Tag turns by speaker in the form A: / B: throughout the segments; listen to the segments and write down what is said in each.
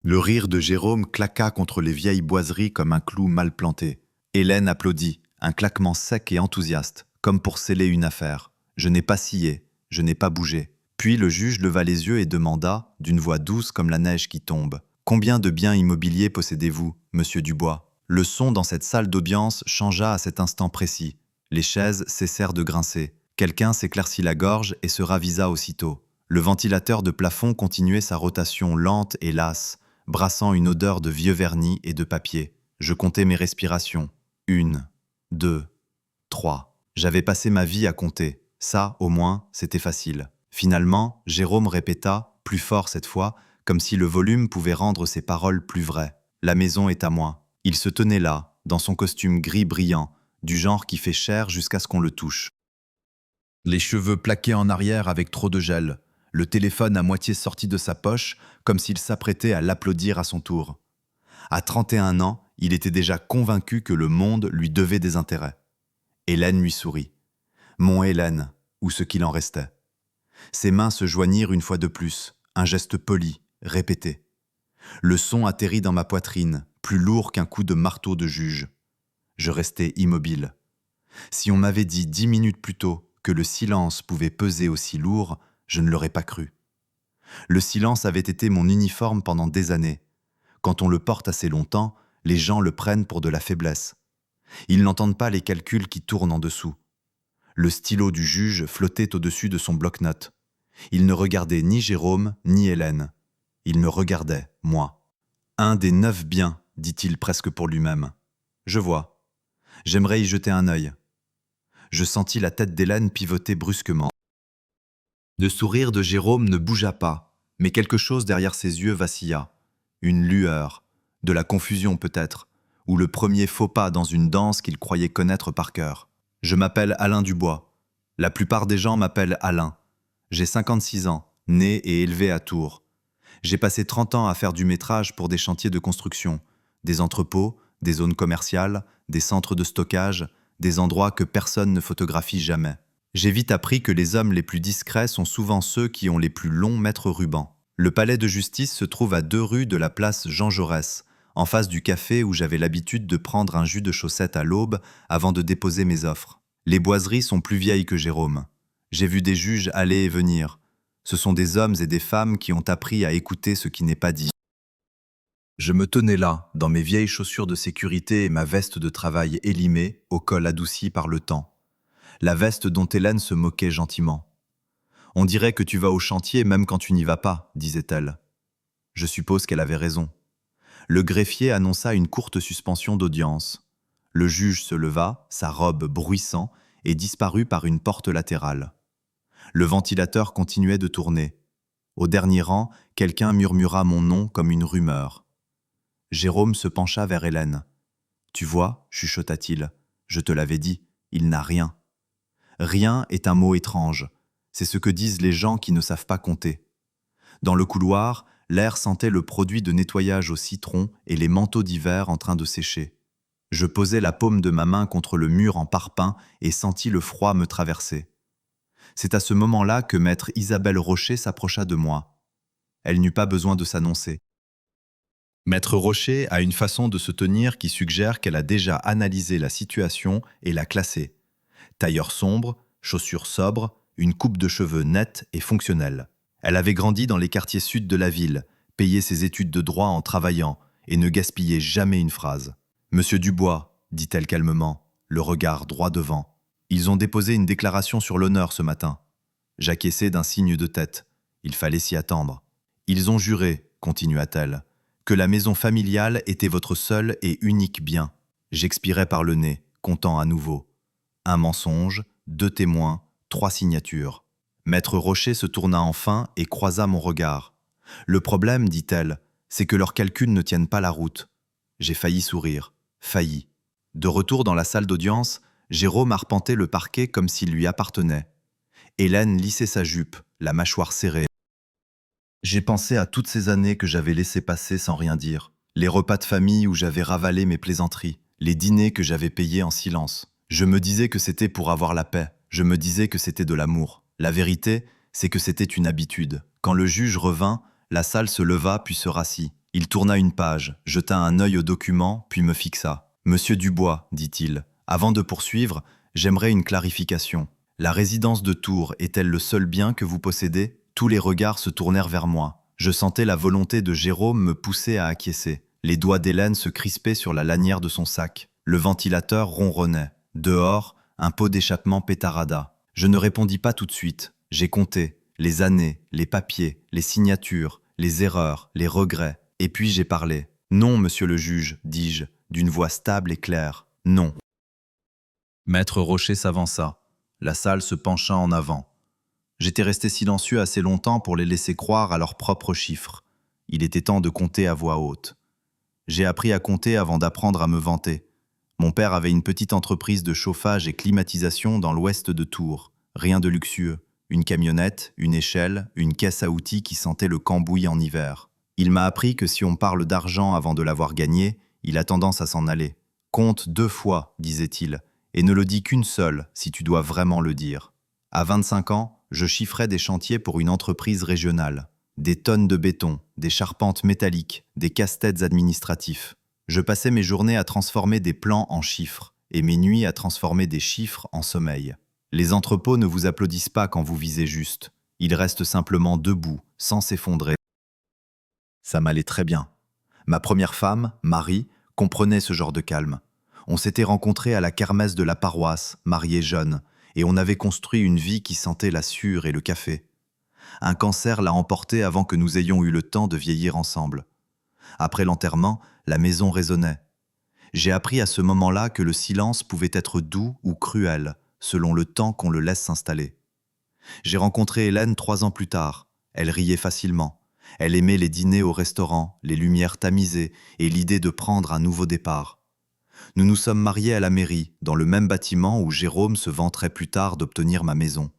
A: Le rire de Jérôme claqua contre les vieilles boiseries comme un clou mal planté. Hélène applaudit, un claquement sec et enthousiaste, comme pour sceller une affaire. Je n'ai pas scié, je n'ai pas bougé. Puis le juge leva les yeux et demanda, d'une voix douce comme la neige qui tombe, « Combien de biens immobiliers possédez-vous, monsieur Dubois ?» Le son dans cette salle d'audience changea à cet instant précis. Les chaises cessèrent de grincer. Quelqu'un s'éclaircit la gorge et se ravisa aussitôt. Le ventilateur de plafond continuait sa rotation lente et lasse, brassant une odeur de vieux vernis et de papier. Je comptais mes respirations. 1, 2, 3. J'avais passé ma vie à compter. Ça, au moins, c'était facile. Finalement, Jérôme répéta, plus fort cette fois, comme si le volume pouvait rendre ses paroles plus vraies. La maison est à moi. Il se tenait là, dans son costume gris brillant, du genre qui fait cher jusqu'à ce qu'on le touche. Les cheveux plaqués en arrière avec trop de gel, le téléphone à moitié sorti de sa poche, comme s'il s'apprêtait à l'applaudir à son tour. À 31 ans, il était déjà convaincu que le monde lui devait des intérêts. Hélène lui sourit. Mon Hélène, ou ce qu'il en restait. Ses mains se joignirent une fois de plus, un geste poli, répété. Le son atterrit dans ma poitrine, plus lourd qu'un coup de marteau de juge. Je restai immobile. Si on m'avait dit 10 minutes plus tôt que le silence pouvait peser aussi lourd, je ne l'aurais pas cru. Le silence avait été mon uniforme pendant des années. Quand on le porte assez longtemps, les gens le prennent pour de la faiblesse. Ils n'entendent pas les calculs qui tournent en dessous. Le stylo du juge flottait au-dessus de son bloc-notes. Il ne regardait ni Jérôme ni Hélène. Il me regardait, moi. Un des 9 biens, dit-il presque pour lui-même. Je vois. J'aimerais y jeter un œil. Je sentis la tête d'Hélène pivoter brusquement. Le sourire de Jérôme ne bougea pas, mais quelque chose derrière ses yeux vacilla. Une lueur, de la confusion peut-être, ou le premier faux pas dans une danse qu'il croyait connaître par cœur. Je m'appelle Alain Dubois. La plupart des gens m'appellent Alain. J'ai 56 ans, né et élevé à Tours. J'ai passé 30 ans à faire du métrage pour des chantiers de construction, des entrepôts, des zones commerciales, des centres de stockage, des endroits que personne ne photographie jamais. J'ai vite appris que les hommes les plus discrets sont souvent ceux qui ont les plus longs mètres rubans. Le palais de justice se trouve à 2 rues de la place Jean Jaurès, en face du café où j'avais l'habitude de prendre un jus de chaussette à l'aube avant de déposer mes offres. Les boiseries sont plus vieilles que Jérôme. J'ai vu des juges aller et venir. Ce sont des hommes et des femmes qui ont appris à écouter ce qui n'est pas dit. Je me tenais là, dans mes vieilles chaussures de sécurité et ma veste de travail élimée, au col adouci par le temps. La veste dont Hélène se moquait gentiment. « On dirait que tu vas au chantier même quand tu n'y vas pas », disait-elle. Je suppose qu'elle avait raison. Le greffier annonça une courte suspension d'audience. Le juge se leva, sa robe bruissant, et disparut par une porte latérale. Le ventilateur continuait de tourner. Au dernier rang, quelqu'un murmura mon nom comme une rumeur. Jérôme se pencha vers Hélène. « Tu vois, chuchota-t-il, je te l'avais dit, il n'a rien. » Rien est un mot étrange. C'est ce que disent les gens qui ne savent pas compter. Dans le couloir, l'air sentait le produit de nettoyage au citron et les manteaux d'hiver en train de sécher. Je posai la paume de ma main contre le mur en parpaing et sentis le froid me traverser. C'est à ce moment-là que maître Isabelle Rocher s'approcha de moi. Elle n'eut pas besoin de s'annoncer. Maître Rocher a une façon de se tenir qui suggère qu'elle a déjà analysé la situation et l'a classée. Tailleur sombre, chaussures sobres, une coupe de cheveux nette et fonctionnelle. Elle avait grandi dans les quartiers sud de la ville, payé ses études de droit en travaillant et ne gaspillait jamais une phrase. « Monsieur Dubois », dit-elle calmement, le regard droit devant. « Ils ont déposé une déclaration sur l'honneur ce matin. » J'acquiesçai d'un signe de tête. Il fallait s'y attendre. « Ils ont juré, continua-t-elle, que la maison familiale était votre seul et unique bien. » J'expirai par le nez, comptant à nouveau. Un mensonge, 2 témoins, 3 signatures. Maître Rocher se tourna enfin et croisa mon regard. « Le problème, dit-elle, c'est que leurs calculs ne tiennent pas la route. » J'ai failli sourire. Failli. De retour dans la salle d'audience, Jérôme arpentait le parquet comme s'il lui appartenait. Hélène lissait sa jupe, la mâchoire serrée. J'ai pensé à toutes ces années que j'avais laissées passer sans rien dire. Les repas de famille où j'avais ravalé mes plaisanteries. Les dîners que j'avais payés en silence. Je me disais que c'était pour avoir la paix. Je me disais que c'était de l'amour. La vérité, c'est que c'était une habitude. Quand le juge revint, la salle se leva puis se rassit. Il tourna une page, jeta un œil au document, puis me fixa. « Monsieur Dubois, dit-il, avant de poursuivre, j'aimerais une clarification. La résidence de Tours est-elle le seul bien que vous possédez ?» Tous les regards se tournèrent vers moi. Je sentais la volonté de Jérôme me pousser à acquiescer. Les doigts d'Hélène se crispaient sur la lanière de son sac. Le ventilateur ronronnait. Dehors, un pot d'échappement pétarada. Je ne répondis pas tout de suite. J'ai compté les années, les papiers, les signatures, les erreurs, les regrets. Et puis j'ai parlé. « Non, monsieur le juge, dis-je, d'une voix stable et claire. Non. » Maître Rocher s'avança. La salle se pencha en avant. J'étais resté silencieux assez longtemps pour les laisser croire à leurs propres chiffres. Il était temps de compter à voix haute. J'ai appris à compter avant d'apprendre à me vanter. Mon père avait une petite entreprise de chauffage et climatisation dans l'ouest de Tours. Rien de luxueux. Une camionnette, une échelle, une caisse à outils qui sentait le cambouis en hiver. Il m'a appris que si on parle d'argent avant de l'avoir gagné, il a tendance à s'en aller. « Compte 2 fois, disait-il, et ne le dis qu'une seule si tu dois vraiment le dire. » À 25 ans, je chiffrais des chantiers pour une entreprise régionale. Des tonnes de béton, des charpentes métalliques, des casse-têtes administratifs. Je passais mes journées à transformer des plans en chiffres et mes nuits à transformer des chiffres en sommeil. Les entrepôts ne vous applaudissent pas quand vous visez juste. Ils restent simplement debout, sans s'effondrer. Ça m'allait très bien. Ma première femme, Marie, comprenait ce genre de calme. On s'était rencontrés à la kermesse de la paroisse, mariés jeunes, et on avait construit une vie qui sentait la sûre et le café. Un cancer l'a emporté avant que nous ayons eu le temps de vieillir ensemble. Après l'enterrement, la maison résonnait. J'ai appris à ce moment-là que le silence pouvait être doux ou cruel, selon le temps qu'on le laisse s'installer. J'ai rencontré Hélène 3 ans plus tard. Elle riait facilement. Elle aimait les dîners au restaurant, les lumières tamisées et l'idée de prendre un nouveau départ. Nous nous sommes mariés à la mairie, dans le même bâtiment où Jérôme se vanterait plus tard d'obtenir ma maison.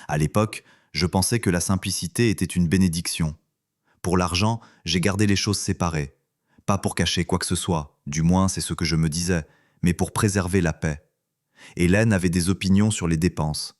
A: À l'époque, je pensais que la simplicité était une bénédiction. Pour l'argent, j'ai gardé les choses séparées. Pas pour cacher quoi que ce soit, du moins c'est ce que je me disais, mais pour préserver la paix. Hélène avait des opinions sur les dépenses.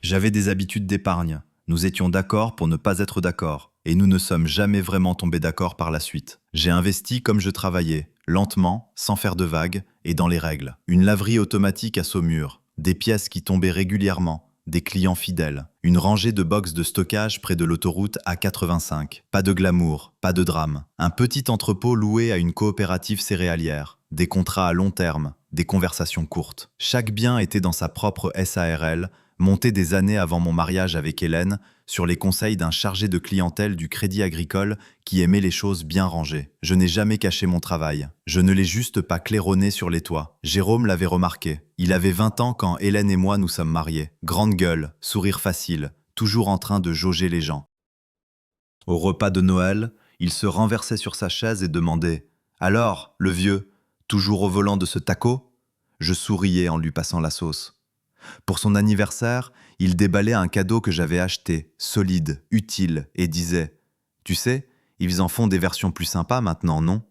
A: J'avais des habitudes d'épargne. Nous étions d'accord pour ne pas être d'accord, et nous ne sommes jamais vraiment tombés d'accord par la suite. J'ai investi comme je travaillais, lentement, sans faire de vagues, et dans les règles. Une laverie automatique à Saumur, des pièces qui tombaient régulièrement, des clients fidèles, une rangée de box de stockage près de l'autoroute A85. Pas de glamour, pas de drame. Un petit entrepôt loué à une coopérative céréalière. Des contrats à long terme, des conversations courtes. Chaque bien était dans sa propre SARL, monté des années avant mon mariage avec Hélène, sur les conseils d'un chargé de clientèle du Crédit Agricole qui aimait les choses bien rangées. Je n'ai jamais caché mon travail. Je ne l'ai juste pas claironné sur les toits. Jérôme l'avait remarqué. Il avait 20 ans quand Hélène et moi nous sommes mariés. Grande gueule, sourire facile, toujours en train de jauger les gens. Au repas de Noël, il se renversait sur sa chaise et demandait « Alors, le vieux, toujours au volant de ce taco ?» Je souriais en lui passant la sauce. Pour son anniversaire, il déballait un cadeau que j'avais acheté, solide, utile, et disait « Tu sais, ils en font des versions plus sympas maintenant, non ?»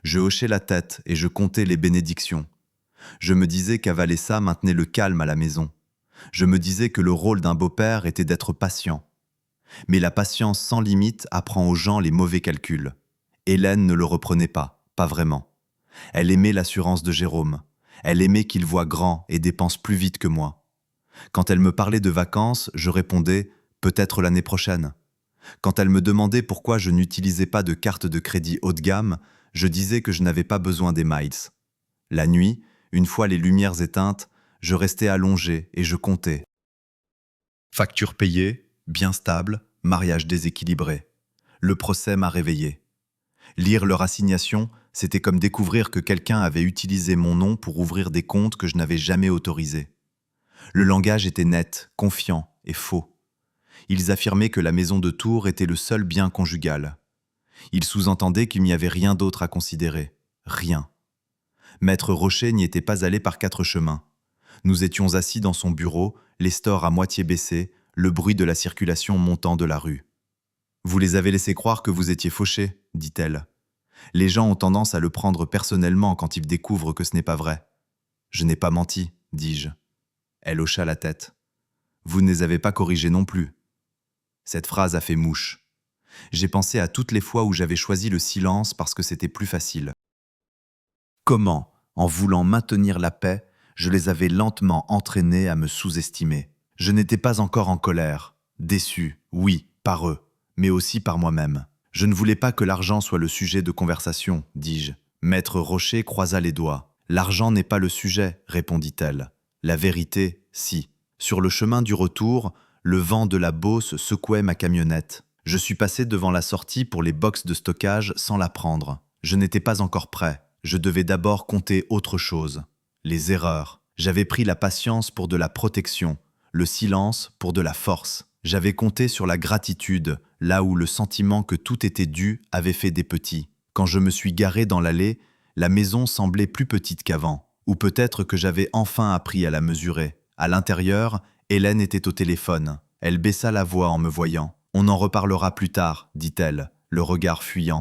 A: Je hochais la tête et je comptais les bénédictions. Je me disais qu'avaler ça maintenait le calme à la maison. Je me disais que le rôle d'un beau-père était d'être patient. Mais la patience sans limite apprend aux gens les mauvais calculs. Hélène ne le reprenait pas vraiment. Elle aimait l'assurance de Jérôme. Elle aimait qu'il voie grand et dépense plus vite que moi. Quand elle me parlait de vacances, je répondais « peut-être l'année prochaine ». Quand elle me demandait pourquoi je n'utilisais pas de carte de crédit haut de gamme, je disais que je n'avais pas besoin des miles. La nuit, une fois les lumières éteintes, je restais allongé et je comptais. Facture payée, bien stable, mariage déséquilibré. Le procès m'a réveillé. Lire leur assignation, c'était comme découvrir que quelqu'un avait utilisé mon nom pour ouvrir des comptes que je n'avais jamais autorisés. Le langage était net, confiant et faux. Ils affirmaient que la maison de Tours était le seul bien conjugal. Ils sous-entendaient qu'il n'y avait rien d'autre à considérer. Rien. Maître Rocher n'y était pas allé par 4 chemins. Nous étions assis dans son bureau, les stores à moitié baissés, le bruit de la circulation montant de la rue. « Vous les avez laissés croire que vous étiez fauchés », dit-elle. « Les gens ont tendance à le prendre personnellement quand ils découvrent que ce n'est pas vrai. »« Je n'ai pas menti, dis-je. » Elle hocha la tête. « Vous ne les avez pas corrigés non plus. » Cette phrase a fait mouche. J'ai pensé à toutes les fois où j'avais choisi le silence parce que c'était plus facile. Comment, en voulant maintenir la paix, je les avais lentement entraînés à me sous-estimer. Je n'étais pas encore en colère, déçu, oui, par eux, mais aussi par moi-même. Je ne voulais pas que l'argent soit le sujet de conversation, dis-je. Maître Rocher croisa les doigts. L'argent n'est pas le sujet, répondit-elle. La vérité, si. Sur le chemin du retour, le vent de la Beauce secouait ma camionnette. Je suis passé devant la sortie pour les boxes de stockage sans la prendre. Je n'étais pas encore prêt. Je devais d'abord compter autre chose. Les erreurs. J'avais pris la patience pour de la protection, le silence pour de la force. J'avais compté sur la gratitude, là où le sentiment que tout était dû avait fait des petits. Quand je me suis garé dans l'allée, la maison semblait plus petite qu'avant. Ou peut-être que j'avais enfin appris à la mesurer. À l'intérieur, Hélène était au téléphone. Elle baissa la voix en me voyant. « On en reparlera plus tard », dit-elle, le regard fuyant.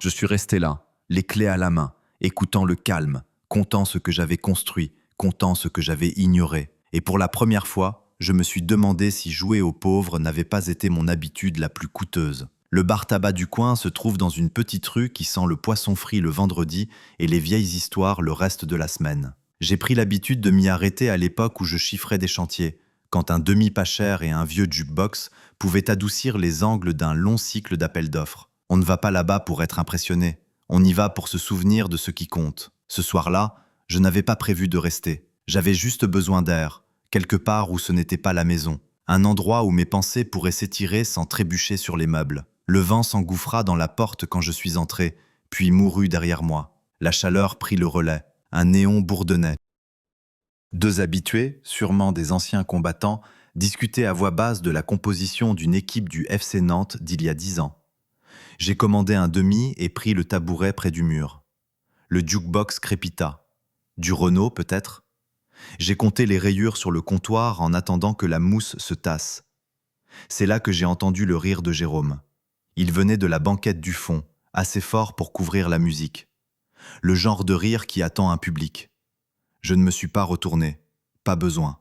A: Je suis resté là, les clés à la main, écoutant le calme, comptant ce que j'avais construit, comptant ce que j'avais ignoré. Et pour la première fois, je me suis demandé si jouer aux pauvres n'avait pas été mon habitude la plus coûteuse. Le bar-tabac du coin se trouve dans une petite rue qui sent le poisson frit le vendredi et les vieilles histoires le reste de la semaine. J'ai pris l'habitude de m'y arrêter à l'époque où je chiffrais des chantiers, quand un demi pas cher et un vieux jukebox pouvaient adoucir les angles d'un long cycle d'appels d'offres. On ne va pas là-bas pour être impressionné, on y va pour se souvenir de ce qui compte. Ce soir-là, je n'avais pas prévu de rester. J'avais juste besoin d'air, quelque part où ce n'était pas la maison, un endroit où mes pensées pourraient s'étirer sans trébucher sur les meubles. Le vent s'engouffra dans la porte quand je suis entré, puis mourut derrière moi. La chaleur prit le relais, un néon bourdonnait. Deux habitués, sûrement des anciens combattants, discutaient à voix basse de la composition d'une équipe du FC Nantes d'il y a 10 ans. J'ai commandé un demi et pris le tabouret près du mur. Le jukebox crépita. Du Renault, peut-être? J'ai compté les rayures sur le comptoir en attendant que la mousse se tasse. C'est là que j'ai entendu le rire de Jérôme. Il venait de la banquette du fond, assez fort pour couvrir la musique. Le genre de rire qui attend un public. Je ne me suis pas retourné. Pas besoin.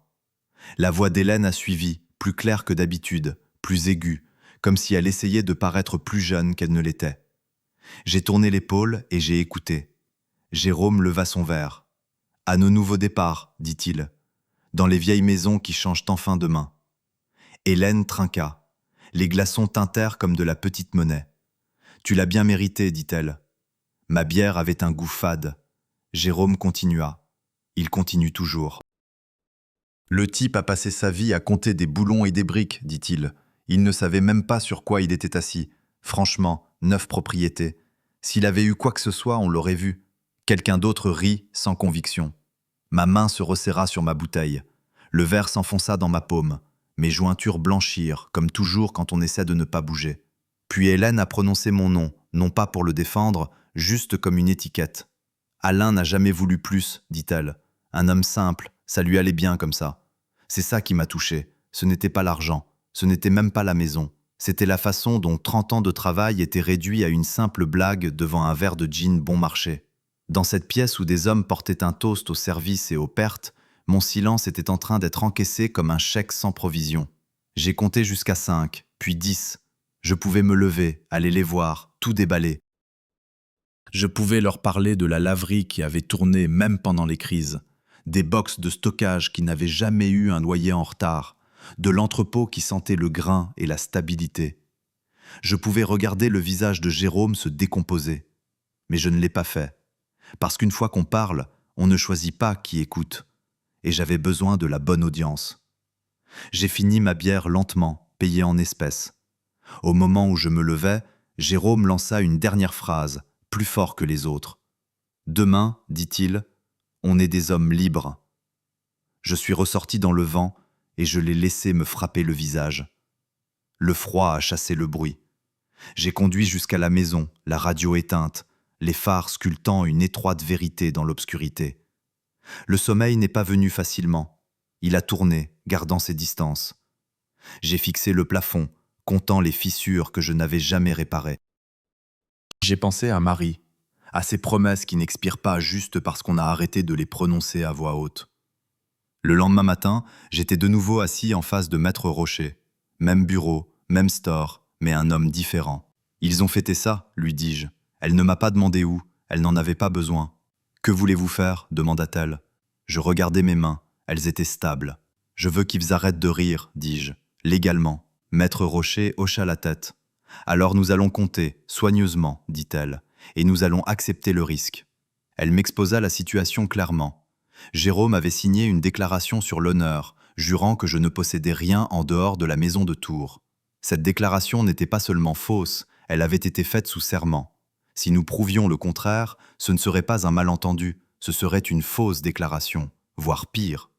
A: La voix d'Hélène a suivi, plus claire que d'habitude, plus aiguë, comme si elle essayait de paraître plus jeune qu'elle ne l'était. J'ai tourné l'épaule et j'ai écouté. Jérôme leva son verre. « À nos nouveaux départs, dit-il, dans les vieilles maisons qui changent enfin de main. » Hélène trinqua. Les glaçons tintèrent comme de la petite monnaie. « Tu l'as bien mérité, dit-elle. » Ma bière avait un goût fade. Jérôme continua. Il continue toujours. « Le type a passé sa vie à compter des boulons et des briques, dit-il. Il ne savait même pas sur quoi il était assis. Franchement, 9 propriétés. S'il avait eu quoi que ce soit, on l'aurait vu. » Quelqu'un d'autre rit, sans conviction. Ma main se resserra sur ma bouteille. Le verre s'enfonça dans ma paume. Mes jointures blanchirent, comme toujours quand on essaie de ne pas bouger. Puis Hélène a prononcé mon nom, non pas pour le défendre, juste comme une étiquette. « Alain n'a jamais voulu plus, dit-elle. Un homme simple, ça lui allait bien comme ça. C'est ça qui m'a touché. Ce n'était pas l'argent, ce n'était même pas la maison. C'était la façon dont 30 ans de travail étaient réduits à une simple blague devant un verre de gin bon marché. Dans cette pièce où des hommes portaient un toast au service et aux pertes, mon silence était en train d'être encaissé comme un chèque sans provision. J'ai compté jusqu'à 5, puis 10. Je pouvais me lever, aller les voir, tout déballer. Je pouvais leur parler de la laverie qui avait tourné même pendant les crises, des boxes de stockage qui n'avaient jamais eu un loyer en retard, de l'entrepôt qui sentait le grain et la stabilité. Je pouvais regarder le visage de Jérôme se décomposer. Mais je ne l'ai pas fait. Parce qu'une fois qu'on parle, on ne choisit pas qui écoute. Et j'avais besoin de la bonne audience. J'ai fini ma bière lentement, payée en espèces. Au moment où je me levais, Jérôme lança une dernière phrase, plus fort que les autres. « Demain, dit-il, on est des hommes libres. » Je suis ressorti dans le vent et je l'ai laissé me frapper le visage. Le froid a chassé le bruit. J'ai conduit jusqu'à la maison, la radio éteinte, les phares sculptant une étroite vérité dans l'obscurité. Le sommeil n'est pas venu facilement. Il a tourné, gardant ses distances. J'ai fixé le plafond, comptant les fissures que je n'avais jamais réparées. J'ai pensé à Marie, à ces promesses qui n'expirent pas juste parce qu'on a arrêté de les prononcer à voix haute. Le lendemain matin, j'étais de nouveau assis en face de Maître Rocher. Même bureau, même store, mais un homme différent. Ils ont fêté ça, lui dis-je. Elle ne m'a pas demandé où, elle n'en avait pas besoin. Que voulez-vous faire demanda-t-elle. Je regardai mes mains, elles étaient stables. Je veux qu'ils arrêtent de rire, dis-je, légalement. Maître Rocher hocha la tête. Alors nous allons compter, soigneusement, dit-elle, et nous allons accepter le risque. Elle m'exposa la situation clairement. Jérôme avait signé une déclaration sur l'honneur, jurant que je ne possédais rien en dehors de la maison de Tours. Cette déclaration n'était pas seulement fausse, elle avait été faite sous serment. Si nous prouvions le contraire, ce ne serait pas un malentendu, ce serait une fausse déclaration, voire pire.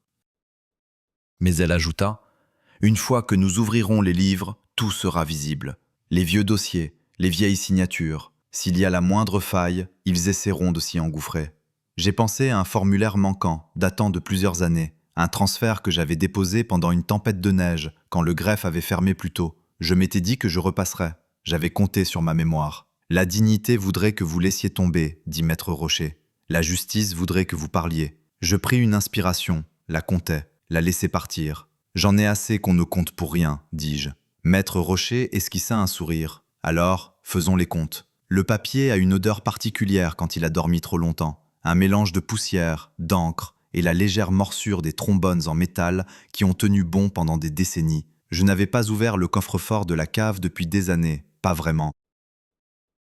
A: Mais elle ajouta, « Une fois que nous ouvrirons les livres, tout sera visible. Les vieux dossiers, les vieilles signatures. S'il y a la moindre faille, ils essaieront de s'y engouffrer. » J'ai pensé à un formulaire manquant, datant de plusieurs années, un transfert que j'avais déposé pendant une tempête de neige, quand le greffe avait fermé plus tôt. Je m'étais dit que je repasserais. J'avais compté sur ma mémoire. La dignité voudrait que vous laissiez tomber, dit Maître Rocher. La justice voudrait que vous parliez. Je pris une inspiration, la comptai, la laissai partir. J'en ai assez qu'on ne compte pour rien, dis-je. Maître Rocher esquissa un sourire. Alors, faisons les comptes. Le papier a une odeur particulière quand il a dormi trop longtemps. Un mélange de poussière, d'encre et la légère morsure des trombones en métal qui ont tenu bon pendant des décennies. Je n'avais pas ouvert le coffre-fort de la cave depuis des années, pas vraiment.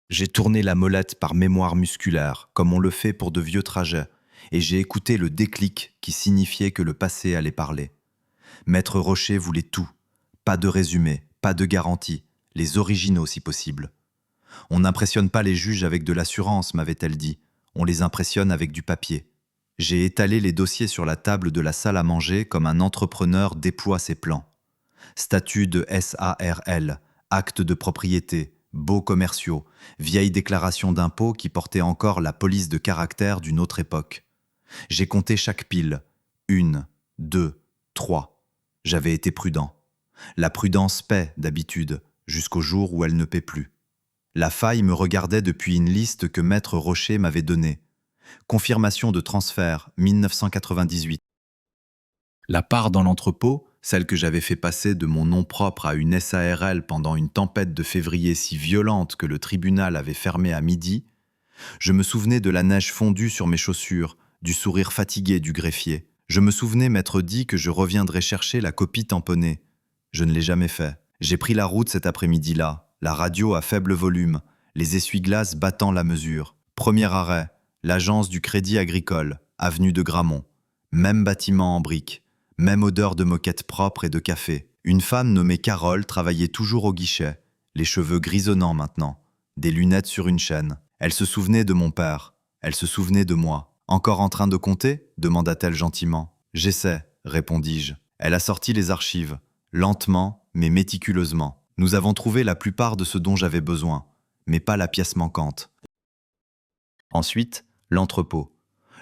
A: J'ai tourné la molette par mémoire musculaire, comme on le fait pour de vieux trajets, et j'ai écouté le déclic qui signifiait que le passé allait parler. Maître Rocher voulait tout. Pas de résumé, pas de garantie, les originaux si possible. On n'impressionne pas les juges avec de l'assurance, m'avait-elle dit. On les impressionne avec du papier. J'ai étalé les dossiers sur la table de la salle à manger comme un entrepreneur déploie ses plans. Statut de SARL, acte de propriété, baux commerciaux, vieille déclaration d'impôt qui portait encore la police de caractère d'une autre époque. J'ai compté chaque pile. 1, 2, 3. J'avais été prudent. La prudence paie, d'habitude, jusqu'au jour où elle ne paie plus. La faille me regardait depuis une liste que Maître Rocher m'avait donnée. Confirmation de transfert, 1998. La part dans l'entrepôt, celle que j'avais fait passer de mon nom propre à une SARL pendant une tempête de février si violente que le tribunal avait fermé à midi, je me souvenais de la neige fondue sur mes chaussures, du sourire fatigué du greffier. Je me souvenais m'être dit que je reviendrais chercher la copie tamponnée. Je ne l'ai jamais fait. J'ai pris la route cet après-midi-là, la radio à faible volume, les essuie-glaces battant la mesure. Premier arrêt, l'agence du Crédit Agricole, avenue de Gramont. Même bâtiment en briques, même odeur de moquette propre et de café. Une femme nommée Carole travaillait toujours au guichet, les cheveux grisonnants maintenant, des lunettes sur une chaîne. Elle se souvenait de mon père, elle se souvenait de moi. « Encore en train de compter ?» demanda-t-elle gentiment. « J'essaie, répondis-je. Elle a sorti les archives, lentement mais méticuleusement. Nous avons trouvé la plupart de ce dont j'avais besoin, mais pas la pièce manquante. Ensuite, l'entrepôt.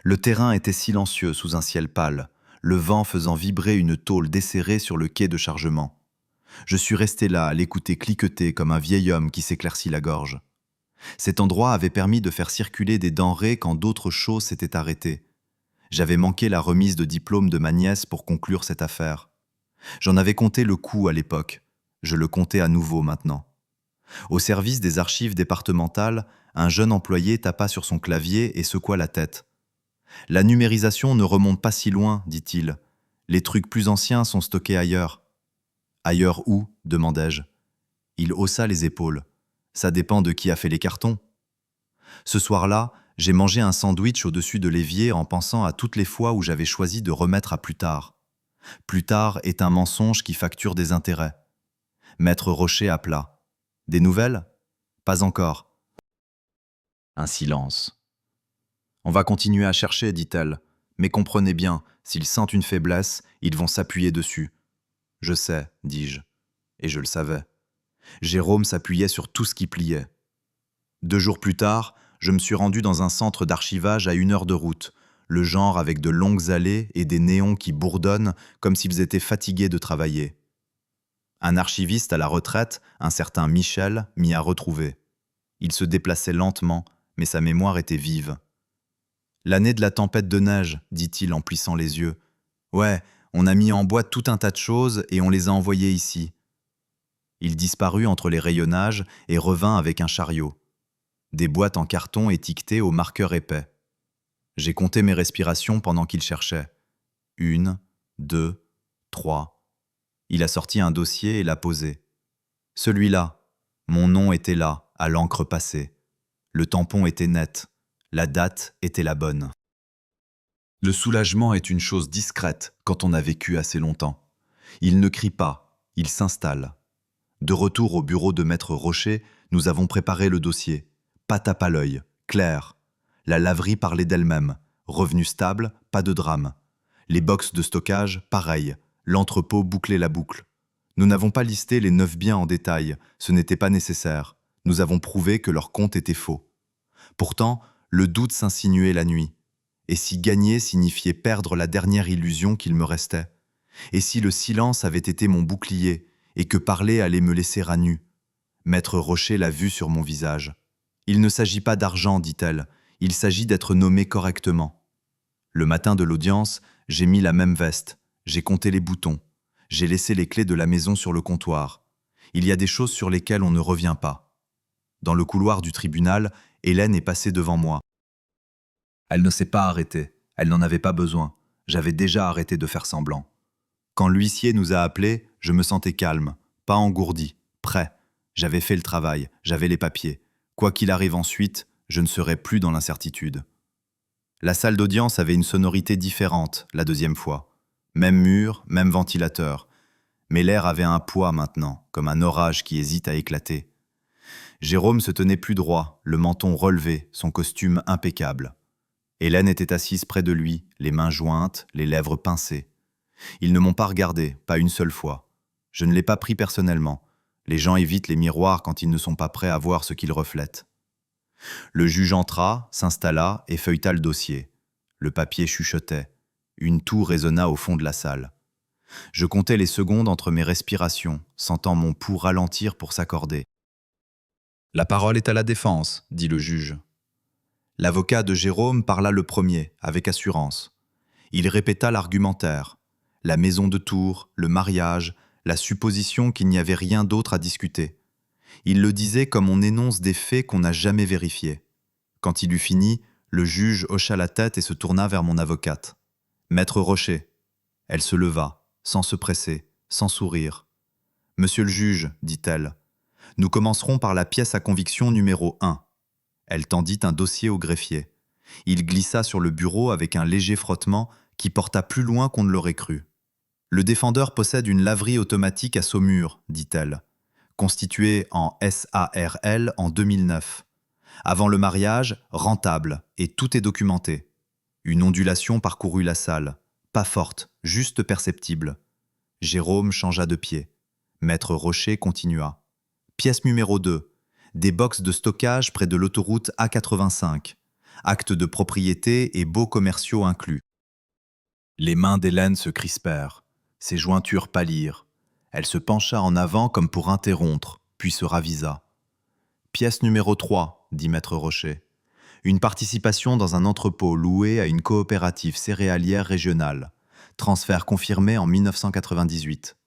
A: Le terrain était silencieux sous un ciel pâle, le vent faisant vibrer une tôle desserrée sur le quai de chargement. Je suis resté là à l'écouter cliqueter comme un vieil homme qui s'éclaircit la gorge. Cet endroit avait permis de faire circuler des denrées quand d'autres choses s'étaient arrêtées. J'avais manqué la remise de diplôme de ma nièce pour conclure cette affaire. J'en avais compté le coût à l'époque. Je le comptais à nouveau maintenant. Au service des archives départementales, un jeune employé tapa sur son clavier et secoua la tête. « La numérisation ne remonte pas si loin, dit-il. Les trucs plus anciens sont stockés ailleurs. »« Ailleurs où ?» demandai-je. Il haussa les épaules. « Ça dépend de qui a fait les cartons. » Ce soir-là, j'ai mangé un sandwich au-dessus de l'évier en pensant à toutes les fois où j'avais choisi de remettre à plus tard. Plus tard est un mensonge qui facture des intérêts. Maître Rocher appela. « Des nouvelles ? » « Pas encore. » Un silence. « On va continuer à chercher, dit-elle. Mais comprenez bien, s'ils sentent une faiblesse, ils vont s'appuyer dessus. » « Je sais, dis-je. Et je le savais. Jérôme s'appuyait sur tout ce qui pliait. 2 jours plus tard, je me suis rendu dans un centre d'archivage à 1 heure de route, le genre avec de longues allées et des néons qui bourdonnent comme s'ils étaient fatigués de travailler. Un archiviste à la retraite, un certain Michel, m'y a retrouvé. Il se déplaçait lentement, mais sa mémoire était vive. « L'année de la tempête de neige, dit-il en plissant les yeux. Ouais, on a mis en boîte tout un tas de choses et on les a envoyées ici. Il disparut entre les rayonnages et revint avec un chariot. Des boîtes en carton étiquetées au marqueur épais. J'ai compté mes respirations pendant qu'il cherchait. 1, 2, 3. Il a sorti un dossier et l'a posé. Celui-là. Mon nom était là, à l'encre passée. Le tampon était net. La date était la bonne. Le soulagement est une chose discrète quand on a vécu assez longtemps. Il ne crie pas, il s'installe. De retour au bureau de Maître Rocher, nous avons préparé le dossier. Pas tape à l'œil, clair. La laverie parlait d'elle-même. Revenu stable, pas de drame. Les boxes de stockage, pareil. L'entrepôt bouclait la boucle. Nous n'avons pas listé les 9 biens en détail, ce n'était pas nécessaire. Nous avons prouvé que leur compte était faux. Pourtant, le doute s'insinuait la nuit. Et si gagner signifiait perdre la dernière illusion qu'il me restait? Et si le silence avait été mon bouclier et que parler allait me laisser à nu? Maître Rocher l'a vu sur mon visage. Il ne s'agit pas d'argent, dit-elle, il s'agit d'être nommé correctement. Le matin de l'audience, j'ai mis la même veste, j'ai compté les boutons, j'ai laissé les clés de la maison sur le comptoir. Il y a des choses sur lesquelles on ne revient pas. Dans le couloir du tribunal, Hélène est passée devant moi. Elle ne s'est pas arrêtée, elle n'en avait pas besoin, j'avais déjà arrêté de faire semblant. Quand l'huissier nous a appelés, je me sentais calme, pas engourdi, prêt. J'avais fait le travail, j'avais les papiers. Quoi qu'il arrive ensuite, je ne serai plus dans l'incertitude. La salle d'audience avait une sonorité différente la deuxième fois. Même mur, même ventilateur. Mais l'air avait un poids maintenant, comme un orage qui hésite à éclater. Jérôme se tenait plus droit, le menton relevé, son costume impeccable. Hélène était assise près de lui, les mains jointes, les lèvres pincées. Ils ne m'ont pas regardé, pas une seule fois. Je ne l'ai pas pris personnellement. Les gens évitent les miroirs quand ils ne sont pas prêts à voir ce qu'ils reflètent. Le juge entra, s'installa et feuilleta le dossier. Le papier chuchotait. Une toux résonna au fond de la salle. Je comptais les secondes entre mes respirations, sentant mon pouls ralentir pour s'accorder. « La parole est à la défense, dit le juge. » L'avocat de Jérôme parla le premier, avec assurance. Il répéta l'argumentaire. La maison de Tours, le mariage, la supposition qu'il n'y avait rien d'autre à discuter. Il le disait comme on énonce des faits qu'on n'a jamais vérifiés. Quand il eut fini, le juge hocha la tête et se tourna vers mon avocate. « Maître Rocher. » Elle se leva, sans se presser, sans sourire. « Monsieur le juge, dit-elle, nous commencerons par la pièce à conviction numéro 1. » Elle tendit un dossier au greffier. Il glissa sur le bureau avec un léger frottement qui porta plus loin qu'on ne l'aurait cru. « Le défendeur possède une laverie automatique à Saumur, dit-elle, constituée en SARL en 2009. Avant le mariage, rentable, et tout est documenté. Une ondulation parcourut la salle, pas forte, juste perceptible. Jérôme changea de pied. Maître Rocher continua. Pièce numéro 2. Des boxes de stockage près de l'autoroute A85. Actes de propriété et baux commerciaux inclus. Les mains d'Hélène se crispèrent. Ses jointures pâlirent. Elle se pencha en avant comme pour interrompre, puis se ravisa. « Pièce numéro 3, dit Maître Rocher. Une participation dans un entrepôt loué à une coopérative céréalière régionale. Transfert confirmé en 1998. »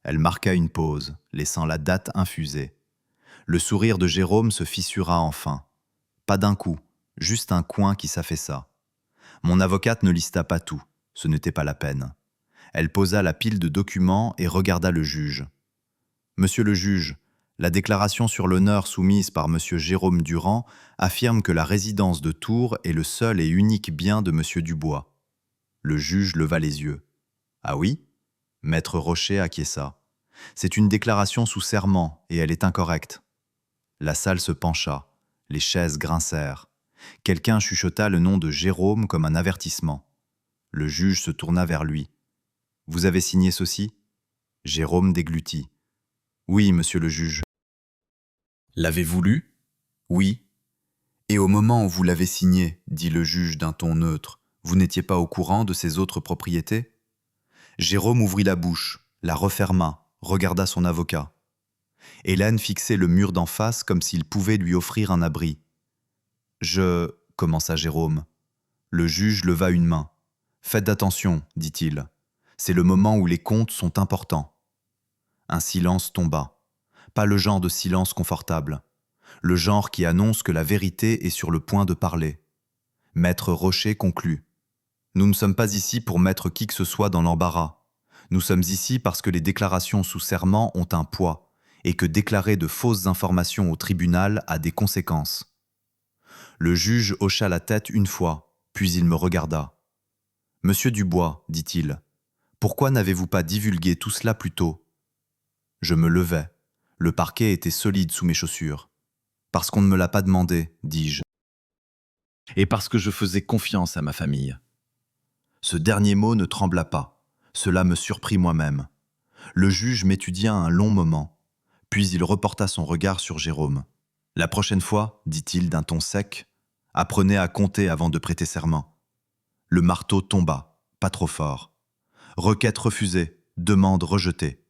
A: Elle marqua une pause, laissant la date infusée. Le sourire de Jérôme se fissura enfin. Pas d'un coup, juste un coin qui s'affaissa. Mon avocate ne lista pas tout, ce n'était pas la peine. Elle posa la pile de documents et regarda le juge. « Monsieur le juge, la déclaration sur l'honneur soumise par monsieur Jérôme Durand affirme que la résidence de Tours est le seul et unique bien de monsieur Dubois. » Le juge leva les yeux. « Ah oui ?» Maître Rocher acquiesça. « C'est une déclaration sous serment et elle est incorrecte. » La salle se pencha, les chaises grincèrent. Quelqu'un chuchota le nom de Jérôme comme un avertissement. Le juge se tourna vers lui. « Vous avez signé ceci ?» Jérôme déglutit. « Oui, monsieur le juge. »« L'avez-vous lu ?»« Oui. »« Et au moment où vous l'avez signé, dit le juge d'un ton neutre, vous n'étiez pas au courant de ses autres propriétés ?» Jérôme ouvrit la bouche, la referma, regarda son avocat. Hélène fixait le mur d'en face comme s'il pouvait lui offrir un abri. « Je... » commença Jérôme. Le juge leva une main. « Faites attention, dit-il. C'est le moment où les comptes sont importants. » Un silence tomba. Pas le genre de silence confortable. Le genre qui annonce que la vérité est sur le point de parler. Maître Rocher conclut. Nous ne sommes pas ici pour mettre qui que ce soit dans l'embarras. Nous sommes ici parce que les déclarations sous serment ont un poids et que déclarer de fausses informations au tribunal a des conséquences. Le juge hocha la tête une fois, puis il me regarda. « Monsieur Dubois, dit-il, pourquoi n'avez-vous pas divulgué tout cela plus tôt ?» Je me levai. Le parquet était solide sous mes chaussures. « Parce qu'on ne me l'a pas demandé, dis-je. Et parce que je faisais confiance à ma famille. » Ce dernier mot ne trembla pas. Cela me surprit moi-même. Le juge m'étudia un long moment, puis il reporta son regard sur Jérôme. « La prochaine fois, dit-il d'un ton sec, apprenez à compter avant de prêter serment. » Le marteau tomba, pas trop fort. Requête refusée, demande rejetée.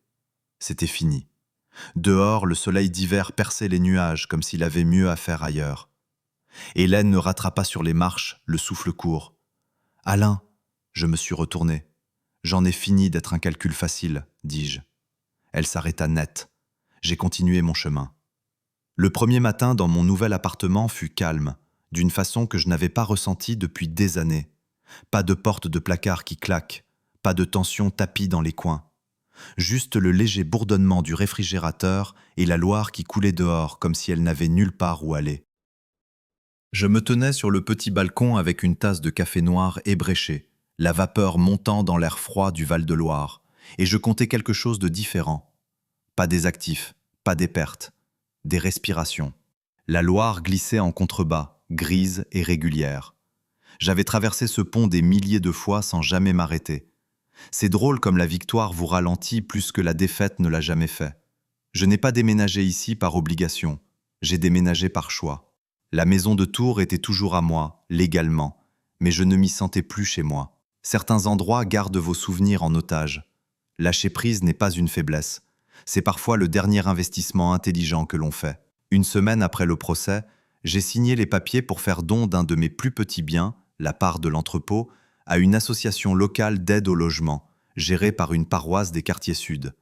A: C'était fini. Dehors, le soleil d'hiver perçait les nuages comme s'il avait mieux à faire ailleurs. Hélène me rattrapa sur les marches, le souffle court. « Alain !» Je me suis retourné. « J'en ai fini d'être un calcul facile, dis-je. » Elle s'arrêta net. J'ai continué mon chemin. Le premier matin dans mon nouvel appartement fut calme, d'une façon que je n'avais pas ressentie depuis des années. Pas de porte de placard qui claque, pas de tension tapie dans les coins. Juste le léger bourdonnement du réfrigérateur et la Loire qui coulait dehors comme si elle n'avait nulle part où aller. Je me tenais sur le petit balcon avec une tasse de café noir ébréché, la vapeur montant dans l'air froid du Val-de-Loire, et je comptais quelque chose de différent. Pas des actifs, pas des pertes, des respirations. La Loire glissait en contrebas, grise et régulière. J'avais traversé ce pont des milliers de fois sans jamais m'arrêter. C'est drôle comme la victoire vous ralentit plus que la défaite ne l'a jamais fait. Je n'ai pas déménagé ici par obligation, j'ai déménagé par choix. La maison de Tours était toujours à moi, légalement, mais je ne m'y sentais plus chez moi. Certains endroits gardent vos souvenirs en otage. Lâcher prise n'est pas une faiblesse. C'est parfois le dernier investissement intelligent que l'on fait. Une semaine après le procès, j'ai signé les papiers pour faire don d'un de mes plus petits biens, la part de l'entrepôt, à une association locale d'aide au logement, gérée par une paroisse des quartiers sud.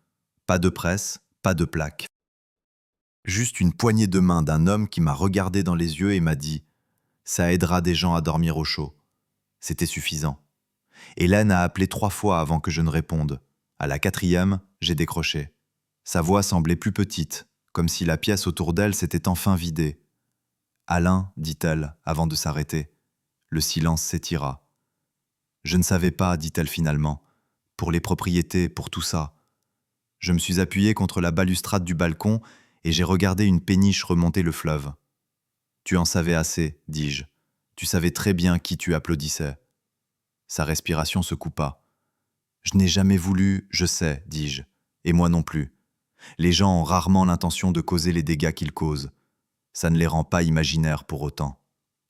A: Pas de presse, pas de plaque. Juste une poignée de main d'un homme qui m'a regardé dans les yeux et m'a dit « Ça aidera des gens à dormir au chaud ». C'était suffisant. Hélène a appelé 3 fois avant que je ne réponde. À la 4e, j'ai décroché. Sa voix semblait plus petite, comme si la pièce autour d'elle s'était enfin vidée. « Alain, dit-elle, avant de s'arrêter. » Le silence s'étira. « Je ne savais pas, dit-elle finalement. Pour les propriétés, pour tout ça. » Je me suis appuyé contre la balustrade du balcon et j'ai regardé une péniche remonter le fleuve. « Tu en savais assez, dis-je. Tu savais très bien qui tu applaudissais. » Sa respiration se coupa. « Je n'ai jamais voulu, je sais, dis-je, et moi non plus. Les gens ont rarement l'intention de causer les dégâts qu'ils causent. Ça ne les rend pas imaginaires pour autant.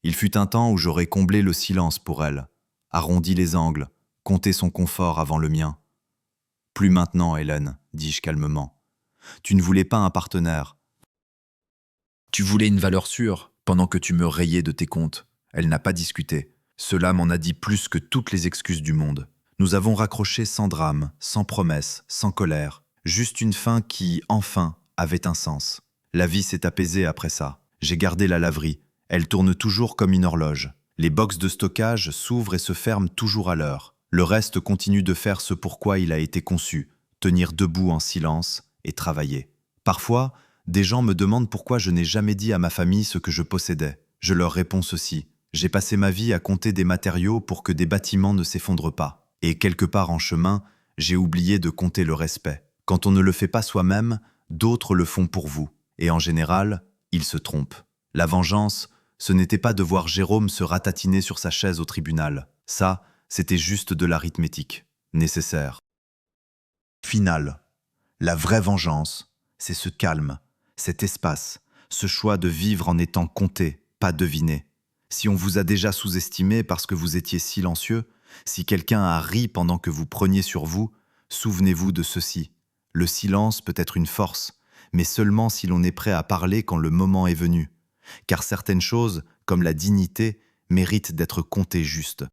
A: Il fut un temps où j'aurais comblé le silence pour elle, arrondi les angles, compté son confort avant le mien. Plus maintenant, Hélène, dis-je calmement. Tu ne voulais pas un partenaire. Tu voulais une valeur sûre, pendant que tu me rayais de tes comptes. » Elle n'a pas discuté. Cela m'en a dit plus que toutes les excuses du monde. Nous avons raccroché sans drame, sans promesse, sans colère. Juste une fin qui, enfin, avait un sens. La vie s'est apaisée après ça. J'ai gardé la laverie. Elle tourne toujours comme une horloge. Les boxes de stockage s'ouvrent et se ferment toujours à l'heure. Le reste continue de faire ce pourquoi il a été conçu, tenir debout en silence et travailler. Parfois, des gens me demandent pourquoi je n'ai jamais dit à ma famille ce que je possédais. Je leur réponds ceci. J'ai passé ma vie à compter des matériaux pour que des bâtiments ne s'effondrent pas. Et quelque part en chemin, j'ai oublié de compter le respect. Quand on ne le fait pas soi-même, d'autres le font pour vous. Et en général, ils se trompent. La vengeance, ce n'était pas de voir Jérôme se ratatiner sur sa chaise au tribunal. Ça, c'était juste de l'arithmétique, nécessaire. Final. La vraie vengeance, c'est ce calme, cet espace, ce choix de vivre en étant compté, pas deviné. Si on vous a déjà sous-estimé parce que vous étiez silencieux, si quelqu'un a ri pendant que vous preniez sur vous, souvenez-vous de ceci. Le silence peut être une force, mais seulement si l'on est prêt à parler quand le moment est venu. Car certaines choses, comme la dignité, méritent d'être comptées juste.